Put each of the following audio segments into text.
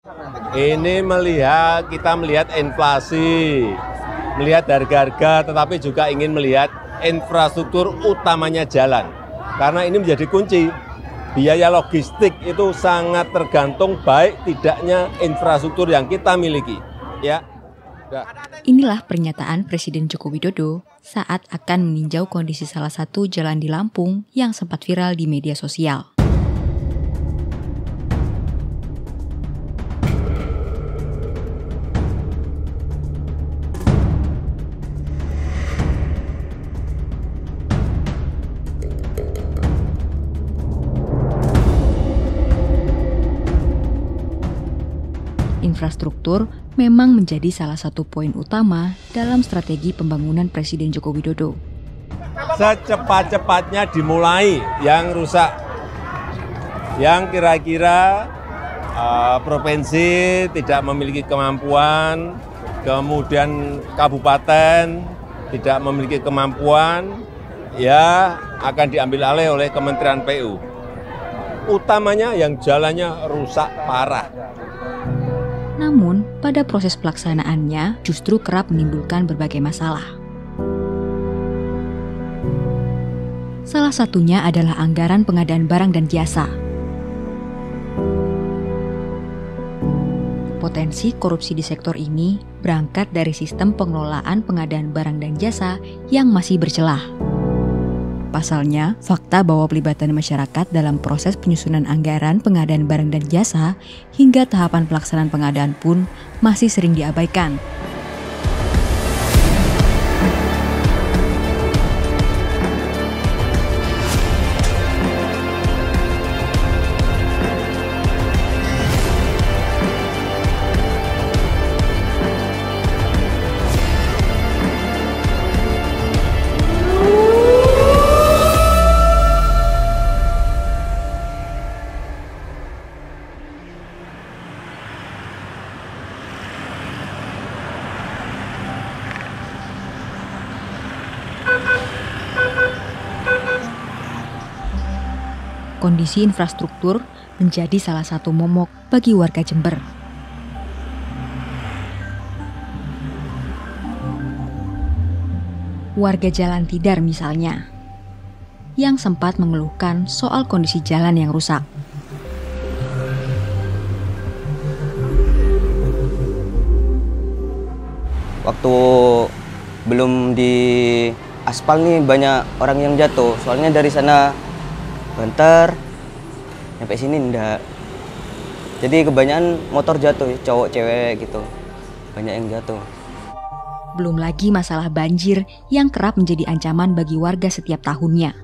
Ini kita melihat inflasi, melihat harga-harga, tetapi juga ingin melihat infrastruktur utamanya jalan. Karena ini menjadi kunci. Biaya logistik itu sangat tergantung baik tidaknya infrastruktur yang kita miliki. Ya. Inilah pernyataan Presiden Joko Widodo saat akan meninjau kondisi salah satu jalan di Lampung yang sempat viral di media sosial. Infrastruktur memang menjadi salah satu poin utama dalam strategi pembangunan Presiden Joko Widodo. Secepat-cepatnya dimulai yang rusak, yang kira-kira provinsi tidak memiliki kemampuan, kemudian kabupaten tidak memiliki kemampuan, ya akan diambil alih oleh Kementerian PU. Utamanya yang jalannya rusak parah. Namun, pada proses pelaksanaannya justru kerap menimbulkan berbagai masalah. Salah satunya adalah anggaran pengadaan barang dan jasa. Potensi korupsi di sektor ini berangkat dari sistem pengelolaan pengadaan barang dan jasa yang masih bercelah. Pasalnya, fakta bahwa pelibatan masyarakat dalam proses penyusunan anggaran pengadaan barang dan jasa hingga tahapan pelaksanaan pengadaan pun masih sering diabaikan. Kondisi infrastruktur menjadi salah satu momok bagi warga Jember. Warga Jalan Tidar misalnya, yang sempat mengeluhkan soal kondisi jalan yang rusak. Waktu belum di aspal nih banyak orang yang jatuh, soalnya dari sana banter, sampai sini enggak. Jadi kebanyakan motor jatuh, cowok cewek gitu, banyak yang jatuh. Belum lagi masalah banjir yang kerap menjadi ancaman bagi warga setiap tahunnya.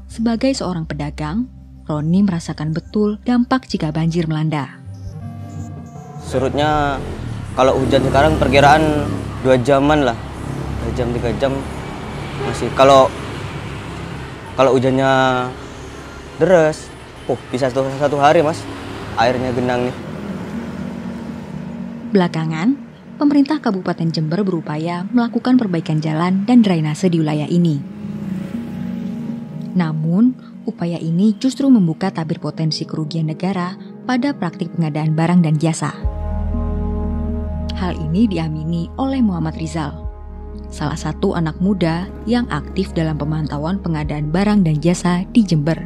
Sebagai seorang pedagang, Roni merasakan betul dampak jika banjir melanda. Surutnya kalau hujan sekarang perkiraan 2 jaman lah, 2 jam 3 jam masih. Kalau hujannya deras, bisa satu hari mas, airnya genang nih. Belakangan, pemerintah Kabupaten Jember berupaya melakukan perbaikan jalan dan drainase di wilayah ini. Namun, upaya ini justru membuka tabir potensi kerugian negara pada praktik pengadaan barang dan jasa. Hal ini diamini oleh Muhammad Rizal, salah satu anak muda yang aktif dalam pemantauan pengadaan barang dan jasa di Jember.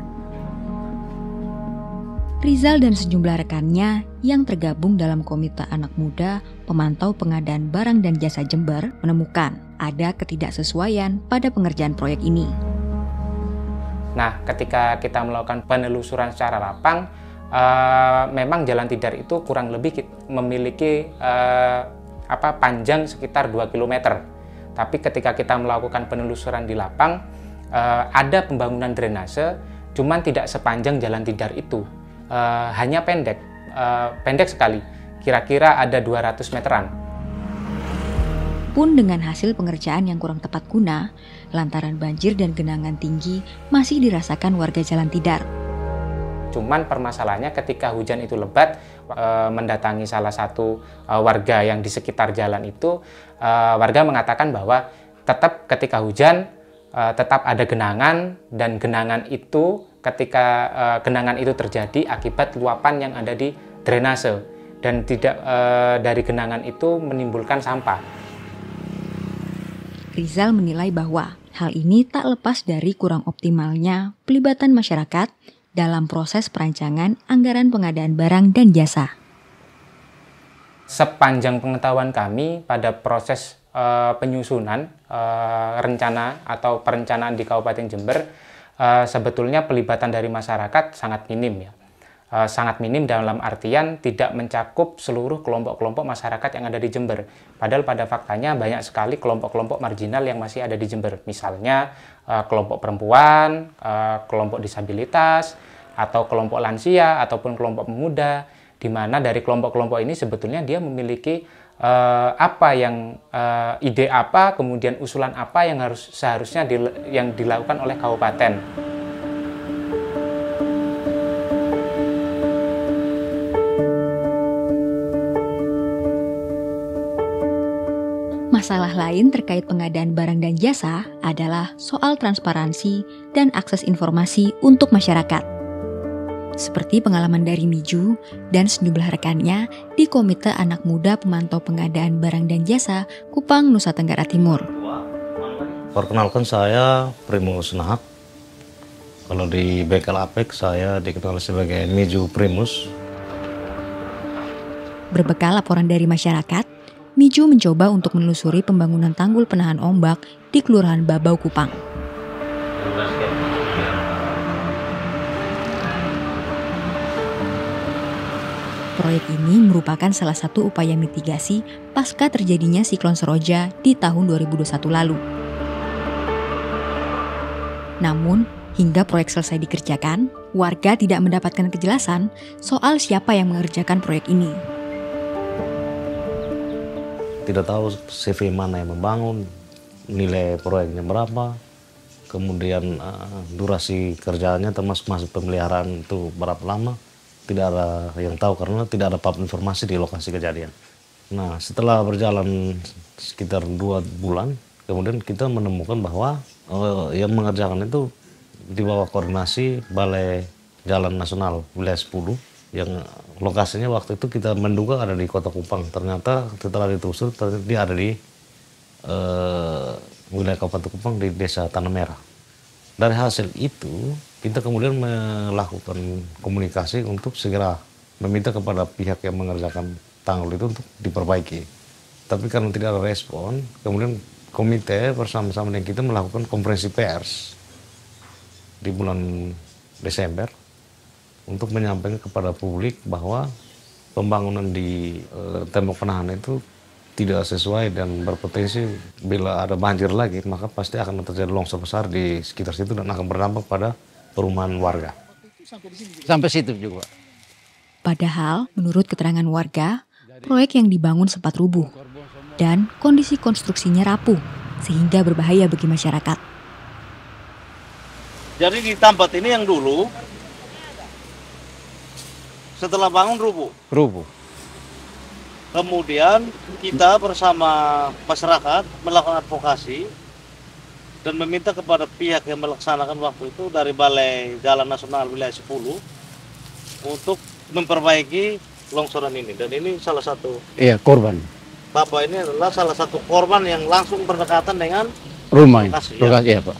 Rizal dan sejumlah rekannya yang tergabung dalam Komite Anak Muda Pemantau Pengadaan Barang dan Jasa Jember menemukan ada ketidaksesuaian pada pengerjaan proyek ini. Nah, ketika kita melakukan penelusuran secara lapang, memang Jalan Tidar itu kurang lebih memiliki panjang sekitar 2 km. Tapi ketika kita melakukan penelusuran di lapang, ada pembangunan drainase, cuman tidak sepanjang Jalan Tidar itu. Hanya pendek sekali, kira-kira ada 200 meteran. Pun dengan hasil pengerjaan yang kurang tepat guna, lantaran banjir dan genangan tinggi masih dirasakan warga Jalan Tidar. Cuman permasalahannya ketika hujan itu lebat, mendatangi salah satu warga yang di sekitar jalan itu, warga mengatakan bahwa tetap ketika hujan tetap ada genangan, dan genangan itu ketika genangan itu terjadi akibat luapan yang ada di drainase, dan tidak dari genangan itu menimbulkan sampah. Rizal menilai bahwa hal ini tak lepas dari kurang optimalnya pelibatan masyarakat dalam proses perancangan anggaran pengadaan barang dan jasa. Sepanjang pengetahuan kami pada proses penyusunan rencana atau perencanaan di Kabupaten Jember, sebetulnya pelibatan dari masyarakat sangat minim, ya. Sangat minim dalam artian tidak mencakup seluruh kelompok-kelompok masyarakat yang ada di Jember. Padahal pada faktanya banyak sekali kelompok-kelompok marginal yang masih ada di Jember. Misalnya kelompok perempuan, kelompok disabilitas, atau kelompok lansia, ataupun kelompok pemuda, di mana dari kelompok-kelompok ini sebetulnya dia memiliki ide apa, kemudian usulan apa yang seharusnya yang dilakukan oleh kabupaten. Masalah lain terkait pengadaan barang dan jasa adalah soal transparansi dan akses informasi untuk masyarakat. Seperti pengalaman dari Miju dan sejumlah rekannya di Komite Anak Muda Pemantau Pengadaan Barang dan Jasa Kupang, Nusa Tenggara Timur. Perkenalkan, saya Primus Nahak. Kalau di Bekal Apek saya dikenal sebagai Miju Primus. Berbekal laporan dari masyarakat, Miju mencoba untuk menelusuri pembangunan tanggul penahan ombak di Kelurahan Babau, Kupang. Proyek ini merupakan salah satu upaya mitigasi pasca terjadinya siklon Seroja di tahun 2021 lalu. Namun, hingga proyek selesai dikerjakan, warga tidak mendapatkan kejelasan soal siapa yang mengerjakan proyek ini. Tidak tahu CV mana yang membangun, nilai proyeknya berapa, kemudian durasi kerjanya termasuk pemeliharaan itu berapa lama. Tidak ada yang tahu karena tidak ada informasi di lokasi kejadian. Nah, setelah berjalan sekitar 2 bulan, kemudian kita menemukan bahwa yang mengerjakan itu di bawah koordinasi Balai Jalan Nasional Wilayah 10, yang lokasinya waktu itu kita menduga ada di Kota Kupang. Ternyata setelah ditelusuri dia ada di wilayah Kabupaten Kupang di Desa Tanah Merah. Dari hasil itu, kita kemudian melakukan komunikasi untuk segera meminta kepada pihak yang mengerjakan tanggul itu untuk diperbaiki. Tapi karena tidak ada respon, kemudian komite bersama-sama dengan kita melakukan konferensi pers di bulan Desember untuk menyampaikan kepada publik bahwa pembangunan di tembok penahan itu tidak sesuai dan berpotensi bila ada banjir lagi, maka pasti akan terjadi longsor besar di sekitar situ dan akan berdampak pada perumahan warga. Sampai situ juga. Padahal, menurut keterangan warga, proyek yang dibangun sempat rubuh dan kondisi konstruksinya rapuh sehingga berbahaya bagi masyarakat. Jadi di tempat ini yang dulu setelah bangun rubuh. Kemudian kita bersama masyarakat melakukan advokasi dan meminta kepada pihak yang melaksanakan waktu itu dari Balai Jalan Nasional Wilayah 10 untuk memperbaiki longsoran ini. Dan ini salah satu korban. Bapak ini adalah salah satu korban yang langsung berdekatan dengan rumah lokasi, ya Pak.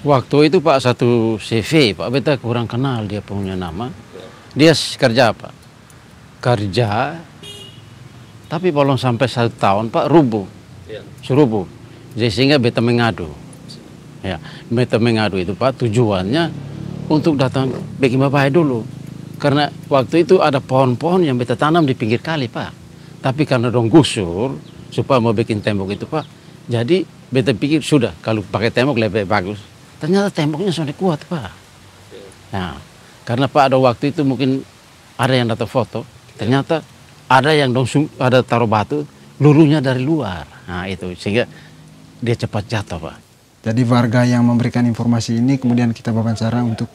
Waktu itu Pak satu CV, Pak beta kurang kenal dia punya nama. Dia kerja apa? Kerja. Tapi belum sampai 1 tahun Pak rubuh, serubuh. Jadi sehingga beta mengadu. Ya, beta mengadu itu Pak tujuannya untuk datang bikin bahaya dulu. Karena waktu itu ada pohon-pohon yang beta tanam di pinggir kali Pak. Tapi karena dong gusur supaya mau bikin tembok itu Pak. Jadi beta pikir sudah kalau pakai tembok lebih bagus. Ternyata temboknya sudah kuat Pak. Nah, karena Pak ada waktu itu mungkin ada yang datang foto. Ternyata ada yang ada taruh batu, lurunya dari luar. Nah itu, sehingga dia cepat jatuh Pak. Jadi warga yang memberikan informasi ini kemudian kita wawancara untuk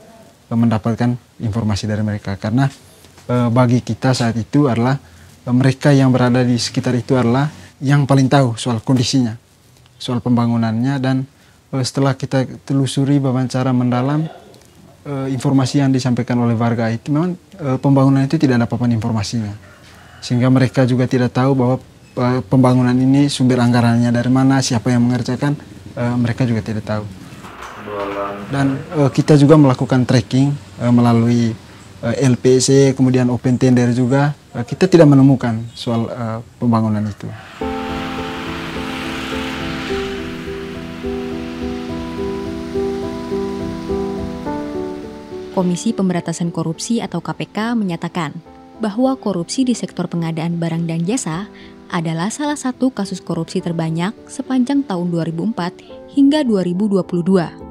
mendapatkan informasi dari mereka. Karena bagi kita saat itu adalah mereka yang berada di sekitar itu adalah yang paling tahu soal kondisinya. soal pembangunannya, dan setelah kita telusuri wawancara mendalam, informasi yang disampaikan oleh warga itu memang pembangunan itu tidak ada papan informasinya, sehingga mereka juga tidak tahu bahwa pembangunan ini sumber anggarannya dari mana, siapa yang mengerjakan, mereka juga tidak tahu. Dan kita juga melakukan tracking melalui LPC, kemudian open tender juga, kita tidak menemukan soal pembangunan itu. Komisi Pemberantasan Korupsi atau KPK menyatakan bahwa korupsi di sektor pengadaan barang dan jasa adalah salah satu kasus korupsi terbanyak sepanjang tahun 2004 hingga 2022.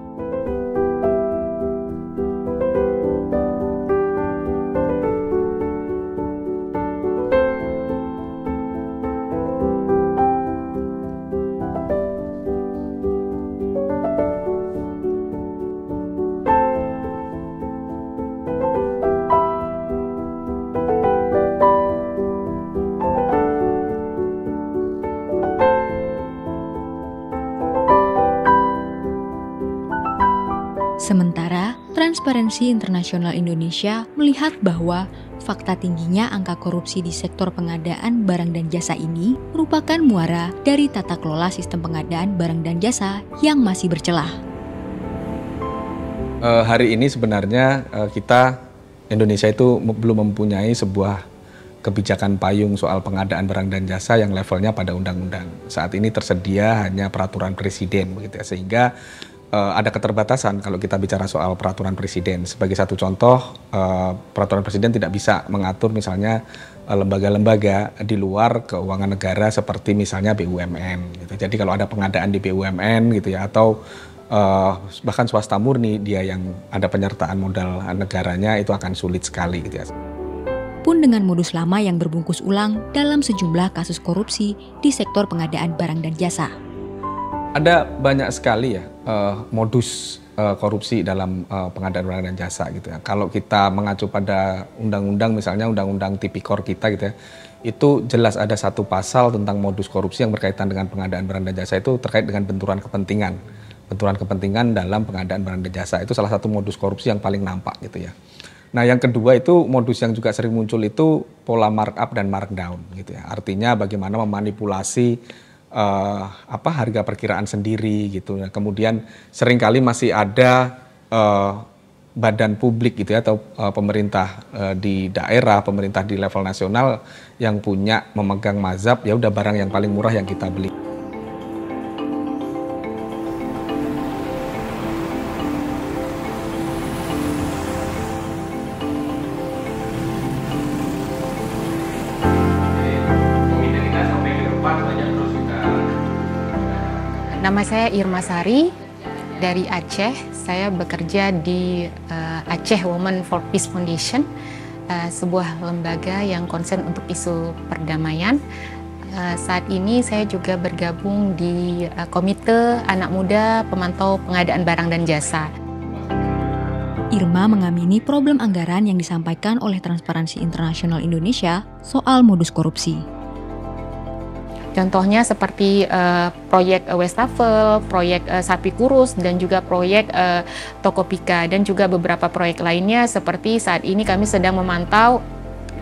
Sementara, Transparency International Indonesia melihat bahwa fakta tingginya angka korupsi di sektor pengadaan barang dan jasa ini merupakan muara dari tata kelola sistem pengadaan barang dan jasa yang masih bercelah. Hari ini sebenarnya Indonesia itu belum mempunyai sebuah kebijakan payung soal pengadaan barang dan jasa yang levelnya pada undang-undang. Saat ini tersedia hanya peraturan presiden, begitu ya, sehingga ada keterbatasan kalau kita bicara soal peraturan presiden. Sebagai satu contoh, peraturan presiden tidak bisa mengatur misalnya lembaga-lembaga di luar keuangan negara seperti misalnya BUMN. Gitu. Jadi kalau ada pengadaan di BUMN gitu ya, atau bahkan swasta murni, dia yang ada penyertaan modal negaranya, itu akan sulit sekali gitu ya. Pun dengan modus lama yang berbungkus ulang dalam sejumlah kasus korupsi di sektor pengadaan barang dan jasa. Ada banyak sekali ya modus korupsi dalam pengadaan barang dan jasa gitu ya. Kalau kita mengacu pada undang-undang, misalnya undang-undang tipikor kita gitu ya, itu jelas ada satu pasal tentang modus korupsi yang berkaitan dengan pengadaan barang dan jasa, itu terkait dengan benturan kepentingan. Benturan kepentingan dalam pengadaan barang dan jasa itu salah satu modus korupsi yang paling nampak gitu ya. Nah, yang kedua itu modus yang juga sering muncul itu pola markup dan markdown gitu ya. Artinya bagaimana memanipulasi harga perkiraan sendiri gitu. Nah, kemudian seringkali masih ada badan publik gitu ya, atau pemerintah di daerah, pemerintah di level nasional yang memegang mazhab, ya udah barang yang paling murah yang kita beli. Nama saya Irma Sari dari Aceh. Saya bekerja di Aceh Women for Peace Foundation, sebuah lembaga yang konsen untuk isu perdamaian. Saat ini saya juga bergabung di Komite Anak Muda Pemantau Pengadaan Barang dan Jasa. Irma mengamini problem anggaran yang disampaikan oleh Transparency International Indonesia soal modus korupsi. Contohnya seperti proyek Westafel, proyek Sapi Kurus, dan juga proyek Tokopika, dan juga beberapa proyek lainnya seperti saat ini kami sedang memantau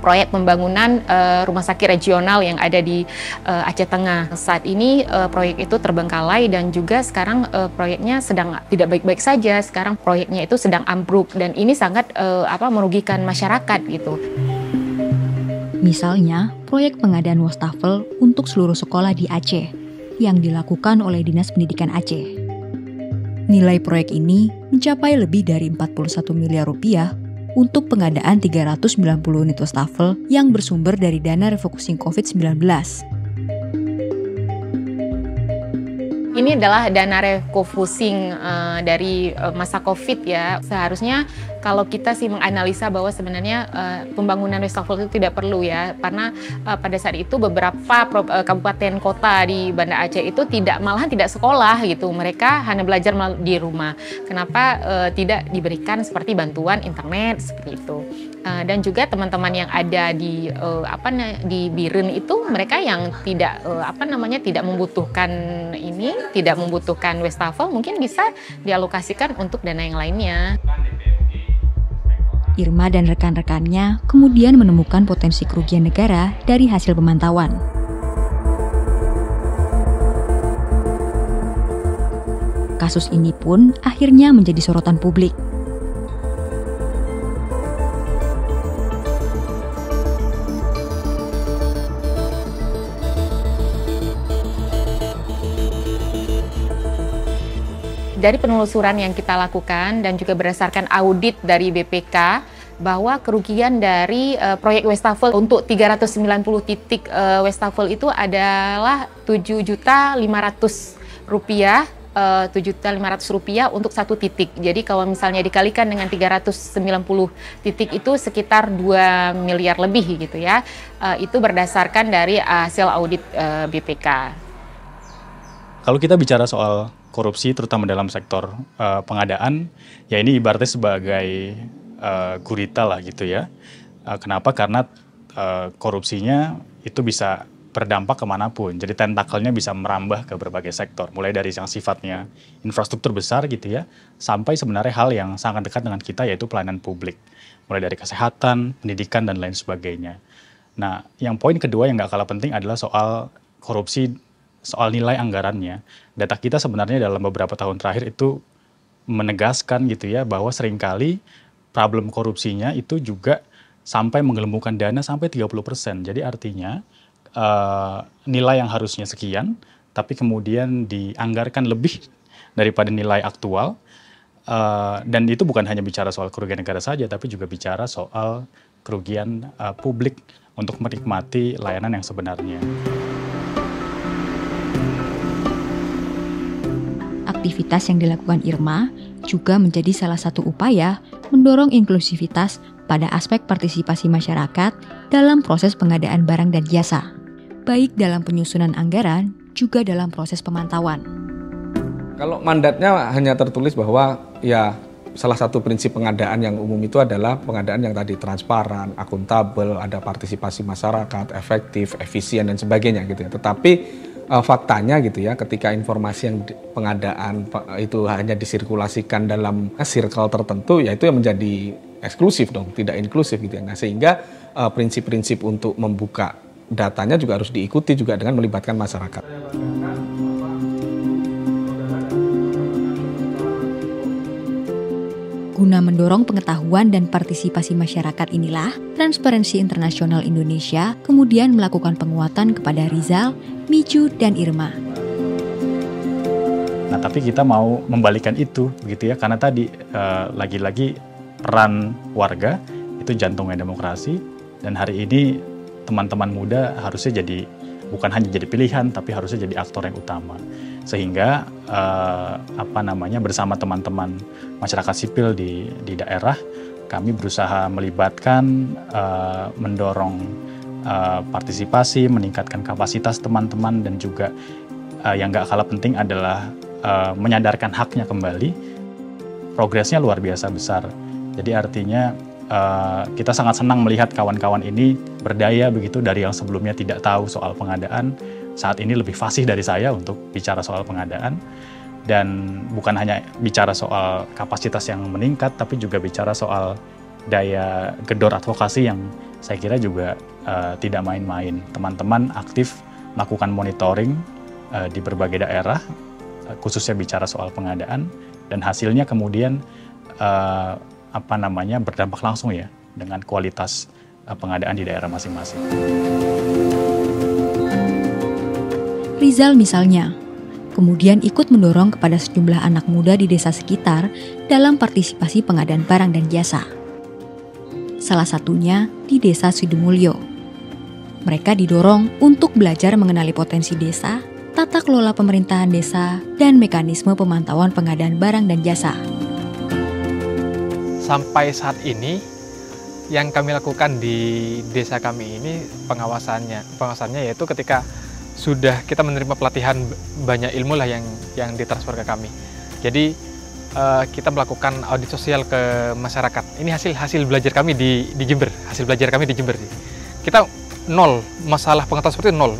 proyek pembangunan rumah sakit regional yang ada di Aceh Tengah. Saat ini proyek itu terbengkalai dan juga sekarang proyeknya sedang tidak baik-baik saja. Sekarang proyeknya itu sedang ambruk dan ini sangat merugikan masyarakat gitu. Misalnya, proyek pengadaan wastafel untuk seluruh sekolah di Aceh yang dilakukan oleh Dinas Pendidikan Aceh. Nilai proyek ini mencapai lebih dari 41 miliar rupiah untuk pengadaan 390 unit wastafel yang bersumber dari dana refocusing COVID-19. Ini adalah dana refocusing dari masa COVID ya. Seharusnya kalau kita sih menganalisa bahwa sebenarnya pembangunan wastafel itu tidak perlu ya, karena pada saat itu beberapa kabupaten kota di Banda Aceh itu malahan tidak sekolah gitu, mereka hanya belajar di rumah. Kenapa tidak diberikan seperti bantuan internet seperti itu? Dan juga teman-teman yang ada di BIRN itu mereka yang tidak tidak membutuhkan wastafel, mungkin bisa dialokasikan untuk dana yang lainnya. Irma dan rekan-rekannya kemudian menemukan potensi kerugian negara dari hasil pemantauan. Kasus ini pun akhirnya menjadi sorotan publik. Dari penelusuran yang kita lakukan dan juga berdasarkan audit dari BPK, bahwa kerugian dari proyek wastafel untuk 390 titik wastafel itu adalah Rp7.500.000, Rp7.500.000 untuk satu titik. Jadi kalau misalnya dikalikan dengan 390 titik itu sekitar 2 miliar lebih gitu ya. Itu berdasarkan dari hasil audit BPK. Kalau kita bicara soal korupsi terutama dalam sektor pengadaan, ya ini ibaratnya sebagai gurita lah gitu ya. Kenapa? Karena korupsinya itu bisa berdampak kemanapun. Jadi tentakelnya bisa merambah ke berbagai sektor, mulai dari yang sifatnya infrastruktur besar gitu ya, sampai sebenarnya hal yang sangat dekat dengan kita, yaitu pelayanan publik. Mulai dari kesehatan, pendidikan, dan lain sebagainya. Nah, yang poin kedua yang nggak kalah penting adalah soal korupsi, soal nilai anggarannya. Data kita sebenarnya dalam beberapa tahun terakhir itu menegaskan gitu ya, bahwa seringkali problem korupsinya itu juga sampai menggelembungkan dana sampai 30%. Jadi artinya nilai yang harusnya sekian, tapi kemudian dianggarkan lebih daripada nilai aktual. Dan itu bukan hanya bicara soal kerugian negara saja, tapi juga bicara soal kerugian publik untuk menikmati layanan yang sebenarnya. Aktivitas yang dilakukan Irma juga menjadi salah satu upaya mendorong inklusivitas pada aspek partisipasi masyarakat dalam proses pengadaan barang dan jasa, baik dalam penyusunan anggaran juga dalam proses pemantauan. Kalau mandatnya hanya tertulis bahwa ya salah satu prinsip pengadaan yang umum itu adalah pengadaan yang tadi transparan, akuntabel, ada partisipasi masyarakat, efektif, efisien dan sebagainya gitu ya. Tetapi faktanya gitu ya, ketika informasi yang pengadaan itu hanya disirkulasikan dalam circle tertentu, ya itu yang menjadi eksklusif dong, tidak inklusif gitu ya. Nah, sehingga prinsip-prinsip untuk membuka datanya juga harus diikuti juga dengan melibatkan masyarakat. Guna mendorong pengetahuan dan partisipasi masyarakat inilah, Transparency International Indonesia kemudian melakukan penguatan kepada Rizal, Miju, dan Irma. Nah, tapi kita mau membalikan itu, begitu ya, karena tadi lagi-lagi peran warga itu jantungnya demokrasi, dan hari ini teman-teman muda harusnya bukan hanya jadi pilihan, tapi harusnya jadi aktor yang utama. Sehingga bersama teman-teman masyarakat sipil di daerah, kami berusaha melibatkan, mendorong partisipasi, meningkatkan kapasitas teman-teman, dan juga yang gak kalah penting adalah menyadarkan haknya kembali. Progresnya luar biasa besar. Jadi artinya kita sangat senang melihat kawan-kawan ini berdaya begitu, dari yang sebelumnya tidak tahu soal pengadaan, saat ini lebih fasih dari saya untuk bicara soal pengadaan. Dan bukan hanya bicara soal kapasitas yang meningkat, tapi juga bicara soal daya gedor advokasi yang saya kira juga tidak main-main. Teman-teman aktif melakukan monitoring di berbagai daerah, khususnya bicara soal pengadaan, dan hasilnya kemudian berdampak langsung ya dengan kualitas pengadaan di daerah masing-masing. Rizal misalnya, kemudian ikut mendorong kepada sejumlah anak muda di desa sekitar dalam partisipasi pengadaan barang dan jasa. Salah satunya di Desa Sidumulyo. Mereka didorong untuk belajar mengenali potensi desa, tata kelola pemerintahan desa, dan mekanisme pemantauan pengadaan barang dan jasa. sampai saat ini yang kami lakukan di desa kami ini pengawasannya yaitu ketika sudah kita menerima pelatihan, banyak ilmu lah yang ditransfer ke kami. Jadi kita melakukan audit sosial ke masyarakat. Ini hasil belajar kami di Jember, hasil belajar kami di Jember. Kita nol, masalah pengetahuan seperti nol,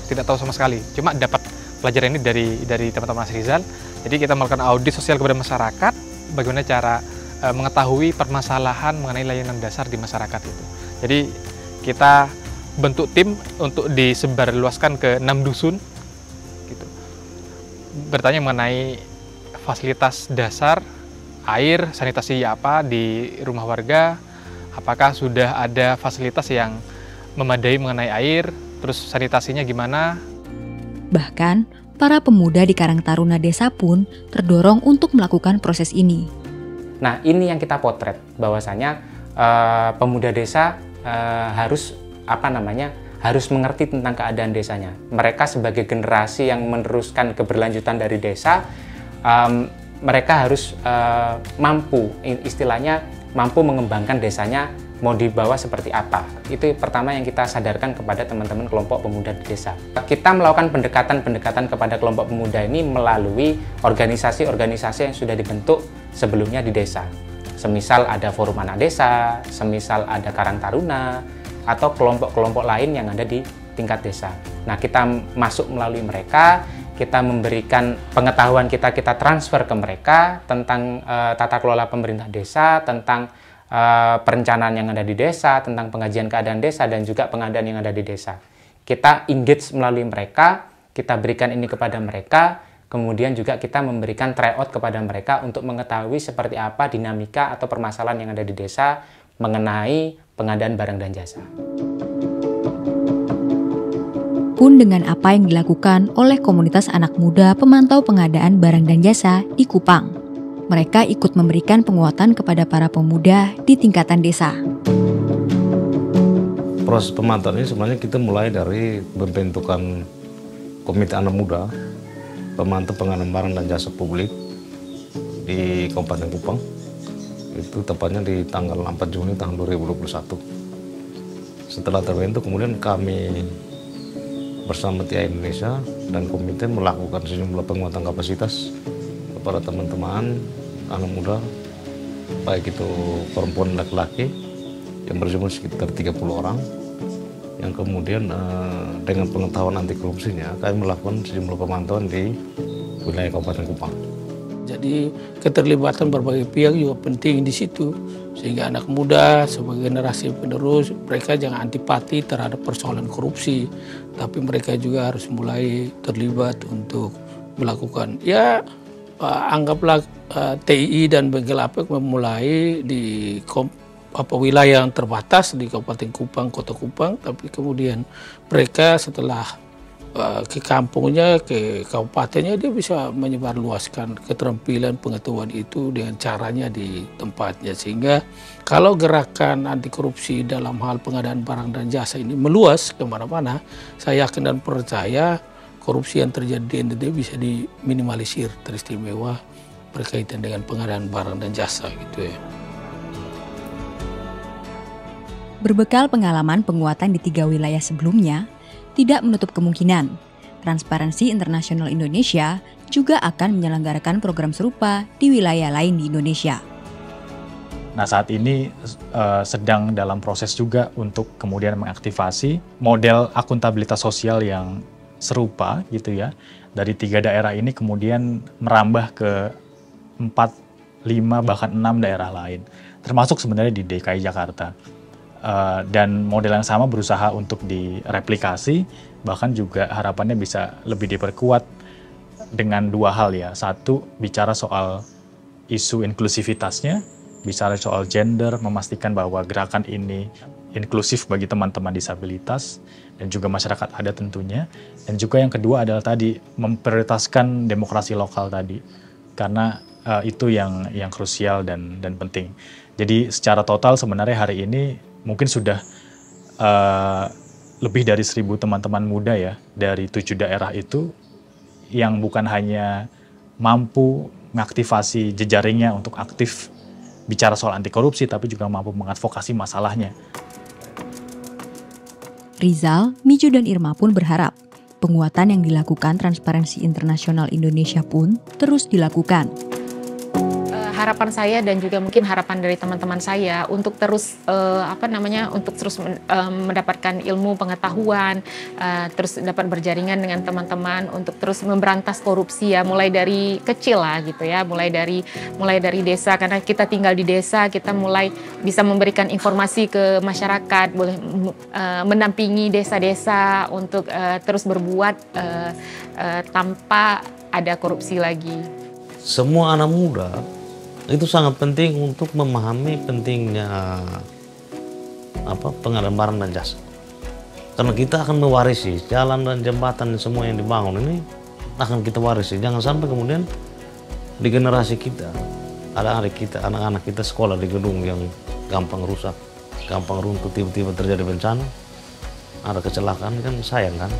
tidak tahu sama sekali. Cuma dapat pelajaran ini dari teman-teman Mas Rizal. Jadi kita melakukan audit sosial kepada masyarakat, bagaimana cara mengetahui permasalahan mengenai layanan dasar di masyarakat itu. Jadi kita bentuk tim untuk disebarluaskan ke 6 dusun, gitu. Bertanya mengenai fasilitas dasar, air, sanitasi apa di rumah warga, apakah sudah ada fasilitas yang memadai mengenai air, terus sanitasinya gimana. Bahkan, para pemuda di Karang Taruna Desa pun terdorong untuk melakukan proses ini. Nah, ini yang kita potret, bahwasanya pemuda desa harus mengerti tentang keadaan desanya. Mereka sebagai generasi yang meneruskan keberlanjutan dari desa, mereka harus mampu mengembangkan desanya mau dibawa seperti apa. Itu pertama yang kita sadarkan kepada teman-teman kelompok pemuda di desa. Kita melakukan pendekatan kepada kelompok pemuda ini melalui organisasi-organisasi yang sudah dibentuk sebelumnya di desa. Semisal ada Forum Anak Desa, semisal ada Karang Taruna, atau kelompok-kelompok lain yang ada di tingkat desa. Nah, kita masuk melalui mereka, kita memberikan pengetahuan kita transfer ke mereka tentang tata kelola pemerintah desa, tentang perencanaan yang ada di desa, tentang pengajian keadaan desa, dan juga pengadaan yang ada di desa. Kita engage melalui mereka, kita berikan ini kepada mereka, kemudian juga kita memberikan tryout kepada mereka untuk mengetahui seperti apa dinamika atau permasalahan yang ada di desa mengenai pengadaan barang dan jasa. Pun dengan apa yang dilakukan oleh komunitas anak muda pemantau pengadaan barang dan jasa di Kupang. Mereka ikut memberikan penguatan kepada para pemuda di tingkatan desa. Proses pemantauan ini sebenarnya kita mulai dari pembentukan Komite Anak Muda Pemantau Pengadaan Barang dan Jasa Publik di Kabupaten Kupang. Itu tepatnya di tanggal 4 Juni tahun 2021. Setelah terbentuk, kemudian kami bersama TI Indonesia dan komite melakukan sejumlah penguatan kapasitas kepada teman-teman anak muda, baik itu perempuan dan laki-laki yang berjumlah sekitar 30 orang, yang kemudian dengan pengetahuan anti korupsinya kami melakukan sejumlah pemantauan di wilayah Kabupaten Kupang. Jadi keterlibatan berbagai pihak juga penting di situ, sehingga anak muda sebagai generasi penerus mereka jangan antipati terhadap persoalan korupsi, tapi mereka juga harus mulai terlibat untuk melakukan anggaplah TII dan Bengkel Apek memulai di wilayah yang terbatas di Kabupaten Kupang, Kota Kupang, tapi kemudian mereka setelah ke kampungnya, ke kabupatennya, dia bisa menyebarluaskan keterampilan pengetahuan itu dengan caranya di tempatnya. Sehingga kalau gerakan anti korupsi dalam hal pengadaan barang dan jasa ini meluas kemana-mana, saya yakin dan percaya korupsi yang terjadi di NTT bisa diminimalisir, teristimewa berkaitan dengan pengadaan barang dan jasa gitu ya. Berbekal pengalaman penguatan di 3 wilayah sebelumnya, tidak menutup kemungkinan Transparansi Internasional Indonesia juga akan menyelenggarakan program serupa di wilayah lain di Indonesia. Nah, saat ini sedang dalam proses juga untuk kemudian mengaktifasi model akuntabilitas sosial yang serupa gitu ya. Dari 3 daerah ini kemudian merambah ke 4, 5, bahkan 6 daerah lain. Termasuk sebenarnya di DKI Jakarta. Dan model yang sama berusaha untuk direplikasi, bahkan juga harapannya bisa lebih diperkuat dengan 2 hal ya. Satu, bicara soal isu inklusivitasnya, bicara soal gender, memastikan bahwa gerakan ini inklusif bagi teman-teman disabilitas dan juga masyarakat adat tentunya. Dan juga yang kedua adalah tadi memprioritaskan demokrasi lokal tadi, karena itu yang krusial dan penting. Jadi secara total sebenarnya hari ini mungkin sudah lebih dari 1.000 teman-teman muda ya dari 7 daerah itu yang bukan hanya mampu mengaktifasi jejaringnya untuk aktif bicara soal anti korupsi, tapi juga mampu mengadvokasi masalahnya. Rizal, Miju, dan Irma pun berharap penguatan yang dilakukan Transparansi Internasional Indonesia pun terus dilakukan. Harapan saya dan juga mungkin harapan dari teman-teman saya untuk terus untuk terus mendapatkan ilmu pengetahuan, terus dapat berjaringan dengan teman-teman untuk terus memberantas korupsi ya, mulai dari kecil lah gitu ya, mulai dari desa, karena kita tinggal di desa, kita mulai bisa memberikan informasi ke masyarakat, boleh mendampingi desa-desa untuk terus berbuat tanpa ada korupsi lagi. Semua anak muda itu sangat penting untuk memahami pentingnya pengadaan barang dan jasa. Karena kita akan mewarisi jalan dan jembatan semua yang dibangun ini akan kita warisi. Jangan sampai kemudian di generasi kita, anak-anak kita sekolah di gedung yang gampang rusak, gampang runtuh, tiba-tiba terjadi bencana, ada kecelakaan, kan sayang kan.